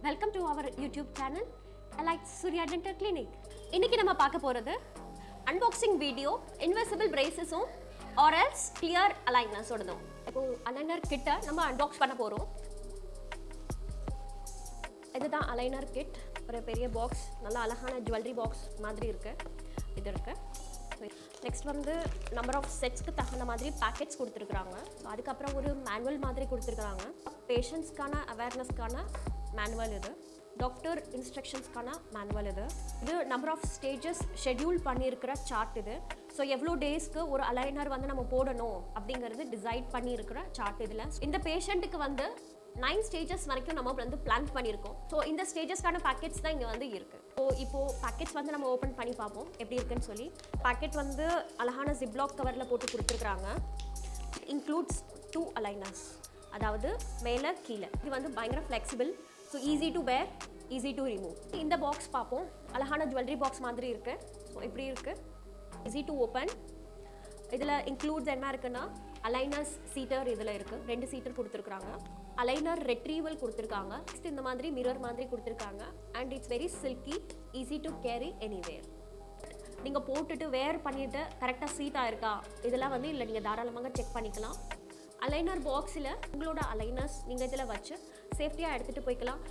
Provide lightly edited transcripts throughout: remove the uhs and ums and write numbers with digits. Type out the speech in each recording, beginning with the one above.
Welcome to our YouTube channel, like Surya Dental Clinic. இன்னைக்கு நம்ம பார்க்க போறது unboxing video, invisible braces or else clear aligners ஓடதும். இப்போ aligner kit நம்ம unbox பண்ண போறோம். இதுதான் aligner kit, ஒரு பெரிய box, நல்ல அழகான jewelry box மாதிரி இருக்கு. இது இருக்கு. நெக்ஸ்ட் வந்து நம்பர் ஆஃப் செட்ஸ்க்கு தகுந்த மாதிரி பேக்கெட்ஸ் கொடுத்துருக்குறாங்க. அதுக்கப்புறம் ஒரு மேனுவல் மாதிரி கொடுத்துருக்குறாங்க. பேஷண்ட்ஸ்க்கான அவேர்னஸ்க்கான மேனுவல் இது, டாக்டர் இன்ஸ்ட்ரக்ஷன்ஸ்க்கான மேனுவல் இது. இது நம்பர் ஆஃப் ஸ்டேஜஸ் ஷெட்யூல் பண்ணியிருக்கிற சார்ட் இது. ஸோ எவ்வளோ டேஸ்க்கு ஒரு அலைனர் வந்து நம்ம போடணும் அப்படிங்கிறது டிசைட் பண்ணியிருக்கிற சார்ட் இதில். இந்த பேஷண்ட்டுக்கு வந்து 9 ஸ்டேஜஸ் வரைக்கும் நம்ம வந்து பிளான் பண்ணியிருக்கோம். ஸோ இந்த ஸ்டேஜஸ்க்கான பேக்கெட்ஸ் தான் இங்கே வந்து இருக்குது. ஸோ இப்போது பேக்கெட்ஸ் வந்து நம்ம ஓப்பன் பண்ணி பார்ப்போம் எப்படி இருக்குன்னு சொல்லி. பேக்கெட் வந்து அழகான ஜிப்லாக் கவரில் போட்டு கொடுத்துருக்குறாங்க. இன்க்ளூட்ஸ் 2 அலைனர்ஸ், அதாவது மேலே கீழே. இது வந்து பயங்கர flexible, so easy to wear, easy to remove. இந்த பாக்ஸ் பார்ப்போம். அழகான ஜுவல்லரி பாக்ஸ் மாதிரி இருக்குது. ஸோ இப்படி இருக்குது, ஈஸி டு ஓப்பன். இதில் இன்க்ளூட்ஸ் என்ன இருக்குன்னா அலைனர்ஸ் சீட்டர் இதில் இருக்குது, 2 சீட்டர் கொடுத்துருக்குறாங்க. அலைனர் ரெட்ரீவல் கொடுத்துருக்காங்க. நெக்ஸ்ட் இந்த மாதிரி மிரர் மாதிரி கொடுத்துருக்காங்க. And it's very silky, easy to carry anywhere. நீங்கள் போட்டுட்டு வேர் பண்ணிவிட்டு கரெக்டாக சீட்டாக இருக்கா இதெல்லாம் வந்து இல்லை, நீங்கள் தாராளமாக செக் பண்ணிக்கலாம். அலைனர் பாக்ஸில் உங்களோட அலைனர்ஸ் நீங்கள் இதில் வச்சு சேஃப்டியாக எடுத்துகிட்டு போய்க்கலாம்.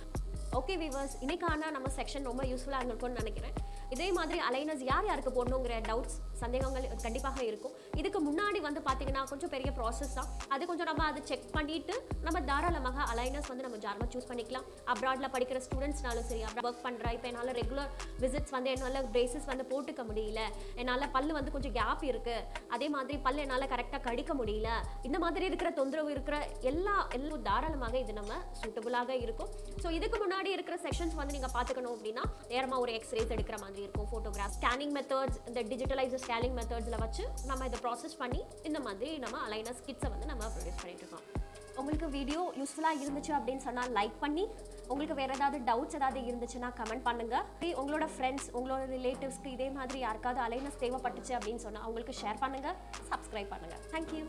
ஓகே வீவர்ஸ், இன்னைக்கான நம்ம செக்ஷன் ரொம்ப யூஸ்ஃபுல்லாக இருந்திருக்கும்னு நினைக்கிறேன். இதே மாதிரி அலைனர்ஸ் யார் யாருக்கு போடணுங்கிற டவுட்ஸ், சந்தேகங்கள் கண்டிப்பாக இருக்கும். இதுக்கு முன்னாடி வந்து பார்த்தீங்கன்னா கொஞ்சம் பெரிய ப்ராசஸ் தான். அது கொஞ்சம் நம்ம அதை செக் பண்ணிவிட்டு நம்ம தாராளமாக அலைனர்ஸ் வந்து நம்ம ஜாரமாக சூஸ் பண்ணிக்கலாம். அப்ராடில் படிக்கிற ஸ்டூடெண்ட்ஸ்னாலும் சரி, அப்ராட் ஒர்க் பண்ணுறா, இப்போ என்னால் ரெகுலர் விசிட்ஸ் வந்து என்னால் பிரேசஸ் வந்து போட்டுக்க முடியல, என்னால் பல் வந்து கொஞ்சம் கேப் இருக்குது, அதே மாதிரி பல் என்னால் கரெக்டாக கடிக்க முடியல, இந்த மாதிரி இருக்கிற தொந்தரவு இருக்கிற எல்லாம் தாராளமாக இது நம்ம சூட்டபுளாக இருக்கும். ஸோ இதுக்கு முன்னாடி இருக்கிற செக்ஷன்ஸ் வந்து நீங்கள் பார்த்துக்கணும் அப்படின்னா நேரமாக ஒரு எக்ஸ்ரேஸ் எடுக்கிற மாதிரி இருக்கும், ஃபோட்டோகிராஃப், ஸ்கேனிங் மெத்தட்ஸ், இந்த டிஜிட்டலைஸ் ஸ்கேனிங் மெத்தட்ஸில் வச்சு நம்ம இதை ப்ராசஸ் பண்ணி இந்த மாதிரி நம்ம அலைனர் கிட்ஸை வந்து நம்ம ப்ரொடியூஸ் பண்ணிட்டு இருக்கோம். உங்களுக்கு வீடியோ யூஸ்ஃபுல்லாக இருந்துச்சு அப்படின்னு சொன்னால் லைக் பண்ணி, உங்களுக்கு வேறு ஏதாவது டவுட்ஸ் ஏதாவது இருந்துச்சுன்னா கமெண்ட் பண்ணுங்கள். உங்களோட ஃப்ரெண்ட்ஸ், உங்களோட ரிலேட்டிவ்ஸ்க்கு இதே மாதிரி யாருக்காவது அலைனர்ஸ் தேவைப்பட்டுச்சு அப்படின்னு சொன்னால் அவங்களுக்கு ஷேர் பண்ணுங்கள், சப்ஸ்கிரைப் பண்ணுங்கள். தேங்க்யூ.